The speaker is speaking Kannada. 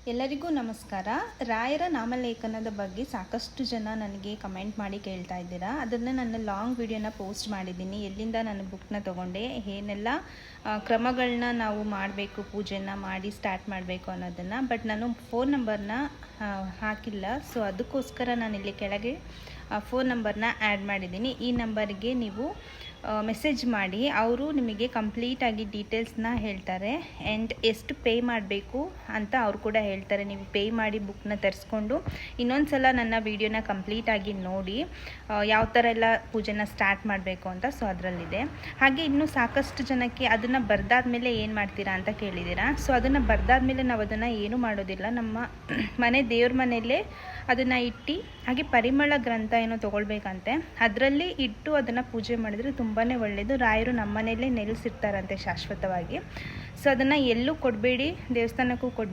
ಎಲ್ಲರಿಗೂ ನಮಸ್ಕಾರ. ರಾಯರ ನಾಮಲೇಖನದ ಬಗ್ಗೆ ಸಾಕಷ್ಟು ಜನ ನನಗೆ ಕಮೆಂಟ್ ಮಾಡಿ ಕೇಳ್ತಾ ಇದ್ದೀರಾ. ಅದನ್ನು ನನ್ನ ಲಾಂಗ್ ವಿಡಿಯೋನ ಪೋಸ್ಟ್ ಮಾಡಿದ್ದೀನಿ. ಎಲ್ಲಿಂದ ನಾನು ಬುಕ್ನ ತೊಗೊಂಡೆ, ಏನೆಲ್ಲ ಕ್ರಮಗಳನ್ನ ನಾವು ಮಾಡಬೇಕು, ಪೂಜೆನ ಮಾಡಿ ಸ್ಟಾರ್ಟ್ ಮಾಡಬೇಕು ಅನ್ನೋದನ್ನು. ಬಟ್ ನಾನು ಫೋನ್ ನಂಬರ್ನ ಹಾಕಿಲ್ಲ, ಸೊ ಅದಕ್ಕೋಸ್ಕರ ನಾನು ಇಲ್ಲಿ ಕೆಳಗೆ ಫೋನ್ ನಂಬರ್ನ ಆ್ಯಡ್ ಮಾಡಿದ್ದೀನಿ. ಈ ನಂಬರ್ಗೆ ನೀವು ಮೆಸೇಜ್ ಮಾಡಿ, ಅವರು ನಿಮಗೆ ಕಂಪ್ಲೀಟಾಗಿ ಡೀಟೇಲ್ಸ್ನ ಹೇಳ್ತಾರೆ. ಆ್ಯಂಡ್ ಎಷ್ಟು ಪೇ ಮಾಡಬೇಕು ಅಂತ ಅವರು ಕೂಡ ಹೇಳ್ತಾರೆ. ನೀವು ಪೇ ಮಾಡಿ ಬುಕ್ನ ತರಿಸ್ಕೊಂಡು ಇನ್ನೊಂದು ಸಲ ನನ್ನ ವೀಡಿಯೋನ ಕಂಪ್ಲೀಟಾಗಿ ನೋಡಿ ಯಾವ ಥರ ಎಲ್ಲ ಪೂಜೆನ ಸ್ಟಾರ್ಟ್ ಮಾಡಬೇಕು ಅಂತ. ಸೊ ಅದರಲ್ಲಿದೆ. ಹಾಗೆ ಇನ್ನೂ ಸಾಕಷ್ಟು ಜನಕ್ಕೆ ಅದನ್ನು ಬರೆದಾದ್ಮೇಲೆ ಏನು ಮಾಡ್ತೀರಾ ಅಂತ ಕೇಳಿದ್ದೀರಾ. ಸೊ ಅದನ್ನು ಬರೆದಾದ್ಮೇಲೆ ನಾವು ಅದನ್ನು ಏನೂ ಮಾಡೋದಿಲ್ಲ. ನಮ್ಮ ಮನೆ ದೇವ್ರ ಮನೆಯಲ್ಲೇ ಅದನ್ನು ಇಟ್ಟು, ಹಾಗೆ ಪರಿಮಳ ಗ್ರಂಥ ಏನೋ ತೊಗೊಳ್ಬೇಕಂತೆ, ಅದರಲ್ಲಿ ಇಟ್ಟು ಅದನ್ನು ಪೂಜೆ ಮಾಡಿದರೆ ತುಂಬಾ ಒಳ್ಳೆಯದು. ರಾಯರು ನಮ್ಮ ಮನೆಯಲ್ಲೇ ನೆಲೆಸಿರ್ತಾರಂತೆ ಶಾಶ್ವತವಾಗಿ. ಸೊ ಅದನ್ನು ಎಲ್ಲೂ ಕೊಡಬೇಡಿ, ದೇವಸ್ಥಾನಕ್ಕೂ ಕೊಡಬೇಡಿ.